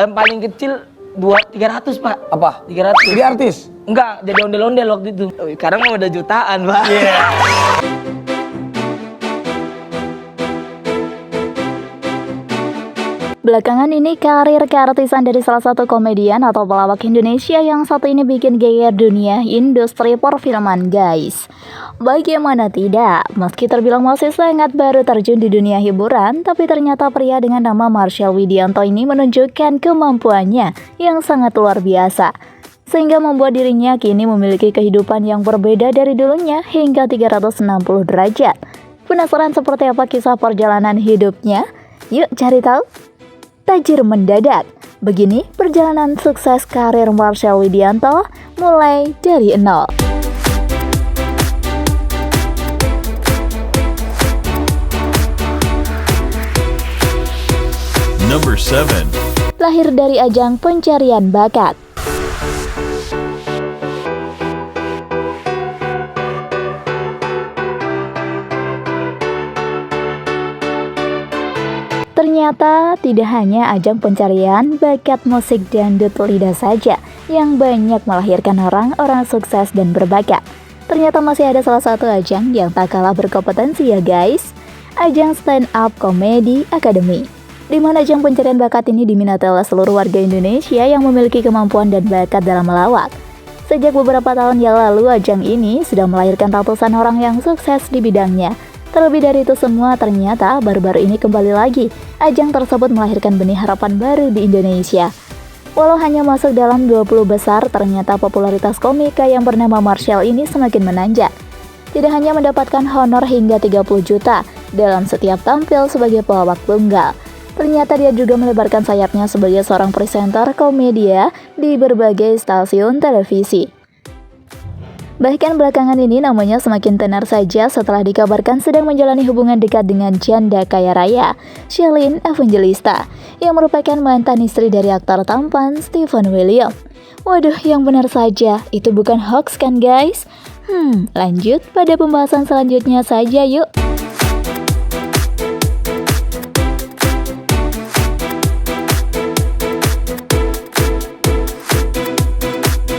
paling kecil 300 Pak. Apa? 300. Jadi artis? Enggak, jadi ondel-ondel waktu itu. Sekarang mah udah jutaan Pak. Belakangan ini karir keartisan dari salah satu komedian atau pelawak Indonesia yang satu ini bikin geger dunia industri perfilman guys. Bagaimana tidak, meski terbilang masih sangat baru terjun di dunia hiburan, tapi ternyata pria dengan nama Marshell Widianto ini menunjukkan kemampuannya yang sangat luar biasa. Sehingga membuat dirinya kini memiliki kehidupan yang berbeda dari dulunya hingga 360 derajat. Penasaran seperti apa kisah perjalanan hidupnya? Yuk cari tahu! Tajir mendadak. Begini perjalanan sukses karir Marshell Widianto mulai dari nol. Number 7. Lahir dari ajang pencarian bakat. Ternyata tidak hanya ajang pencarian bakat musik dangdut lidah saja yang banyak melahirkan orang-orang sukses dan berbakat. Ternyata masih ada salah satu ajang yang tak kalah berkompetensi ya guys. Ajang Stand Up Comedy Academy, di mana ajang pencarian bakat ini diminati oleh seluruh warga Indonesia yang memiliki kemampuan dan bakat dalam melawak. Sejak beberapa tahun yang lalu, ajang ini sudah melahirkan ratusan orang yang sukses di bidangnya. Terlebih dari itu semua, ternyata baru-baru ini kembali lagi ajang tersebut melahirkan benih harapan baru di Indonesia. Walau hanya masuk dalam 20 besar, ternyata popularitas komika yang bernama Marshell ini semakin menanjak. Tidak hanya mendapatkan honor hingga 30 juta dalam setiap tampil sebagai pelawak tunggal, ternyata dia juga melebarkan sayapnya sebagai seorang presenter komedia di berbagai stasiun televisi. Bahkan belakangan ini namanya semakin tenar saja setelah dikabarkan sedang menjalani hubungan dekat dengan janda kaya raya, Shalini Evangelista, yang merupakan mantan istri dari aktor tampan Steven William. Waduh, yang benar saja, itu bukan hoax kan guys? Lanjut pada pembahasan selanjutnya saja yuk.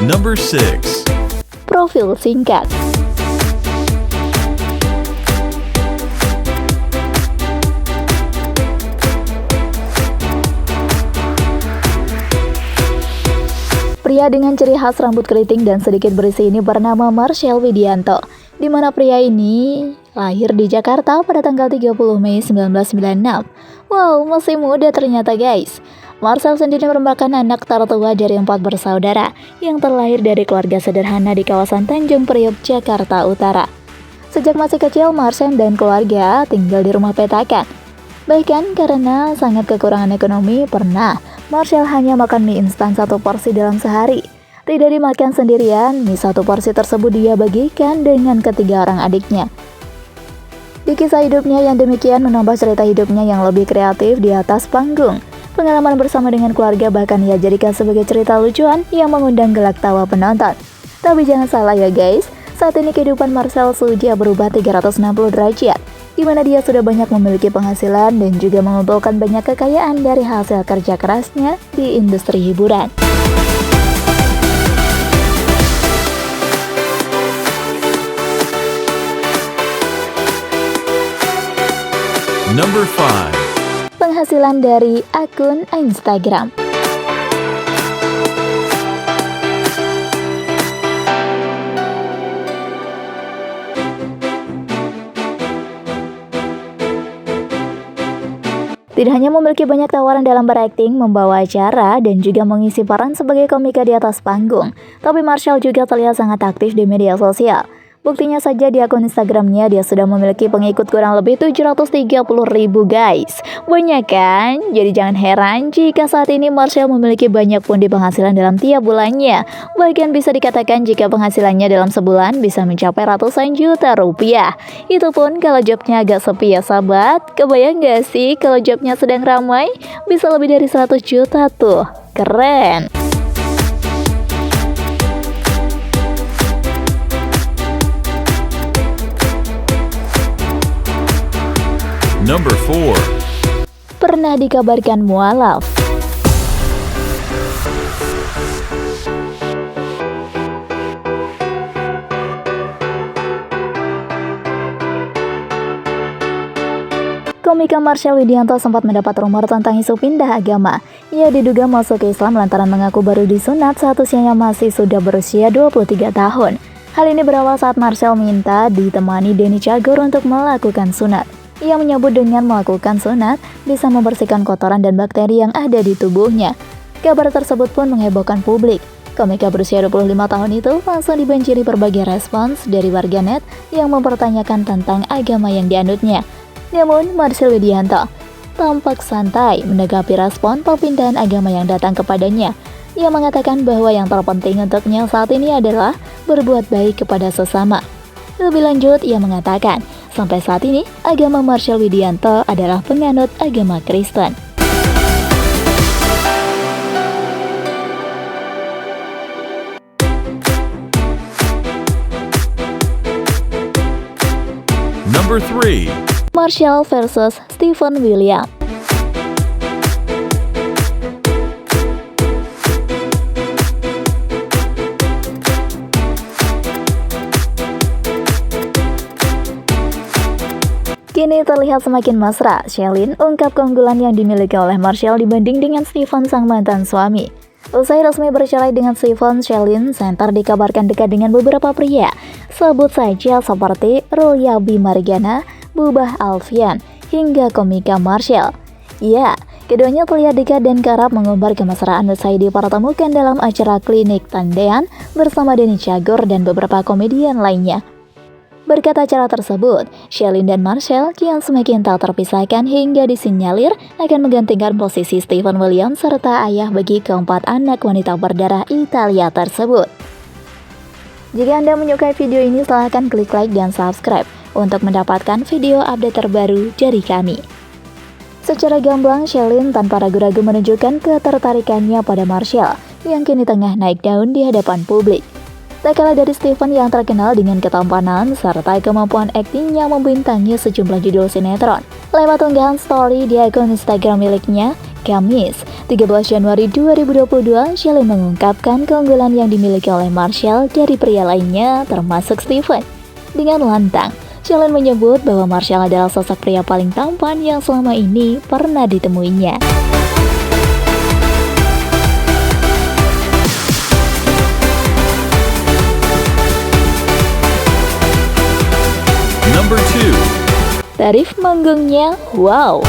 Number 6. Profil singkat. Pria dengan ciri khas rambut keriting dan sedikit berisi ini bernama Marshell Widianto, di mana pria ini lahir di Jakarta pada tanggal 30 Mei 1996. Wow, masih muda ternyata guys. Marshell sendiri merupakan anak tertua dari 4 bersaudara yang terlahir dari keluarga sederhana di kawasan Tanjung Priok, Jakarta Utara. Sejak masih kecil, Marshell dan keluarga tinggal di rumah petakan. Bahkan karena sangat kekurangan ekonomi, pernah Marshell hanya makan mie instan 1 porsi dalam sehari. Tidak dimakan sendirian, mie 1 porsi tersebut dia bagikan dengan ketiga orang adiknya. Di kisah hidupnya yang demikian menambah cerita hidupnya yang lebih kreatif di atas panggung. Pengalaman bersama dengan keluarga bahkan ia jadikan sebagai cerita lucuan yang mengundang gelak tawa penonton. Tapi jangan salah ya guys, saat ini kehidupan Marshell sudah berubah 360 derajat, di mana dia sudah banyak memiliki penghasilan dan juga mengumpulkan banyak kekayaan dari hasil kerja kerasnya di industri hiburan. Number 5. Penghasilan dari akun Instagram. Tidak hanya memiliki banyak tawaran dalam berakting, membawa acara, dan juga mengisi peran sebagai komika di atas panggung, tapi Marshell juga terlihat sangat aktif di media sosial. Buktinya saja di akun Instagramnya dia sudah memiliki pengikut kurang lebih 730.000 guys. Banyak kan? Jadi jangan heran jika saat ini Marshell memiliki banyak pundi penghasilan dalam tiap bulannya. Bahkan bisa dikatakan jika penghasilannya dalam sebulan bisa mencapai ratusan juta rupiah. Itu pun kalau jobnya agak sepi ya sahabat. Kebayang gak sih kalau jobnya sedang ramai? Bisa lebih dari 100 juta tuh. Keren! Number 4. Pernah dikabarkan mualaf. Komika Marshell Widianto sempat mendapat rumor tentang isu pindah agama. Ia diduga masuk ke Islam lantaran mengaku baru disunat saat usianya masih sudah berusia 23 tahun. Hal ini berawal saat Marshell minta ditemani Denny Cagur untuk melakukan sunat. Ia menyebut dengan melakukan sunat bisa membersihkan kotoran dan bakteri yang ada di tubuhnya. Kabar tersebut pun menghebohkan publik. Komika berusia 25 tahun itu langsung dibanjiri berbagai respons dari warganet yang mempertanyakan tentang agama yang dianutnya. Namun, Marshell Widianto tampak santai menanggapi respon perpindahan agama yang datang kepadanya. Ia mengatakan bahwa yang terpenting untuknya saat ini adalah berbuat baik kepada sesama. Lebih lanjut, ia mengatakan, sampai saat ini, agama Marshell Widianto adalah penganut agama Kristen. Number 3. Marshell versus Stephen William. Kini terlihat semakin mesra. Shelin ungkap keunggulan yang dimiliki oleh Marshell dibanding dengan Stephen sang mantan suami. Usai resmi bercerai dengan Stephen, Shelin Center dikabarkan dekat dengan beberapa pria. Sebut saja seperti Ruyabi Marigana, Bubah Alfian, hingga komika Marshell. Ya, keduanya terlihat dekat dan kerap mengumbar kemesraan usai dipertemukan dalam acara Klinik Tandean bersama Denny Cagur dan beberapa komedian lainnya. Berkat acara tersebut, Shelin dan Marshell kian semakin tak terpisahkan hingga disinyalir akan menggantikan posisi Stephen William serta ayah bagi keempat anak wanita berdarah Italia tersebut. Jika Anda menyukai video ini, silahkan klik like dan subscribe untuk mendapatkan video update terbaru dari kami. Secara gamblang, Shelin tanpa ragu-ragu menunjukkan ketertarikannya pada Marshell yang kini tengah naik daun di hadapan publik. Tak kalah dari Stephen yang terkenal dengan ketampanan serta kemampuan aktingnya membintangi sejumlah judul sinetron. Lewat unggahan story di akun Instagram miliknya, Kamis, 13 Januari 2022, Shelin mengungkapkan keunggulan yang dimiliki oleh Marshell dari pria lainnya termasuk Stephen. Dengan lantang, Shelin menyebut bahwa Marshell adalah sosok pria paling tampan yang selama ini pernah ditemuinya. Number 2. Tarif manggungnya, wow!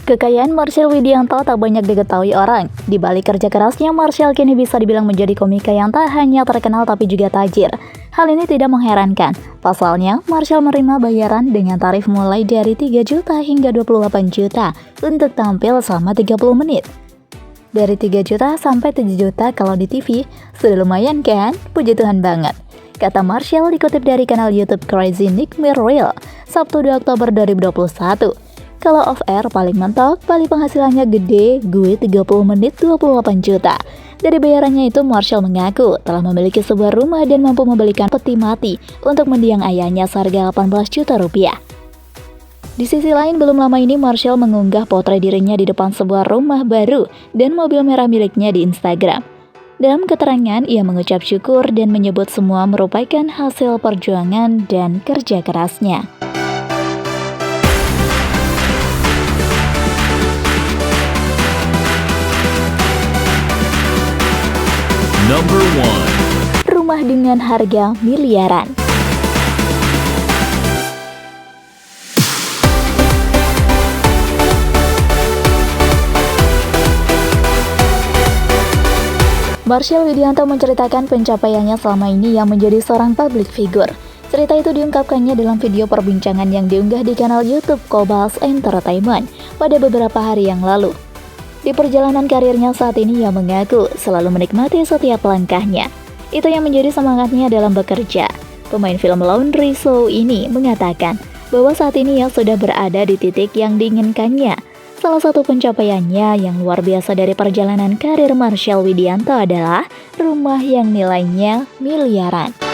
Kekayaan Marshell Widianto tak banyak diketahui orang. Di balik kerja kerasnya, Marshell kini bisa dibilang menjadi komika yang tak hanya terkenal tapi juga tajir. Hal ini tidak mengherankan. Pasalnya, Marshell menerima bayaran dengan tarif mulai dari 3 juta hingga 28 juta untuk tampil selama 30 menit. Dari 3 juta sampai 7 juta kalau di TV, sudah lumayan kan? Puji Tuhan banget. Kata Marshell dikutip dari kanal YouTube Crazy Nightmare Real, Sabtu 2 Oktober 2021. Kalau off-air paling mentok, paling penghasilannya gede, gue 30 menit 28 juta. Dari bayarannya itu, Marshell mengaku telah memiliki sebuah rumah dan mampu membelikan peti mati untuk mendiang ayahnya seharga 18 juta rupiah. Di sisi lain, belum lama ini Marshell mengunggah potret dirinya di depan sebuah rumah baru dan mobil merah miliknya di Instagram. Dalam keterangan, ia mengucap syukur dan menyebut semua merupakan hasil perjuangan dan kerja kerasnya. Number 1. Rumah dengan harga miliaran. Marshell Widianto menceritakan pencapaiannya selama ini yang menjadi seorang public figure. Cerita itu diungkapkannya dalam video perbincangan yang diunggah di kanal YouTube Kobas Entertainment pada beberapa hari yang lalu. Di perjalanan karirnya saat ini, ia mengaku selalu menikmati setiap langkahnya. Itu yang menjadi semangatnya dalam bekerja. Pemain film Laundry Show ini mengatakan bahwa saat ini ia sudah berada di titik yang diinginkannya. Salah satu pencapaiannya yang luar biasa dari perjalanan karir Marshell Widianto adalah rumah yang nilainya miliaran.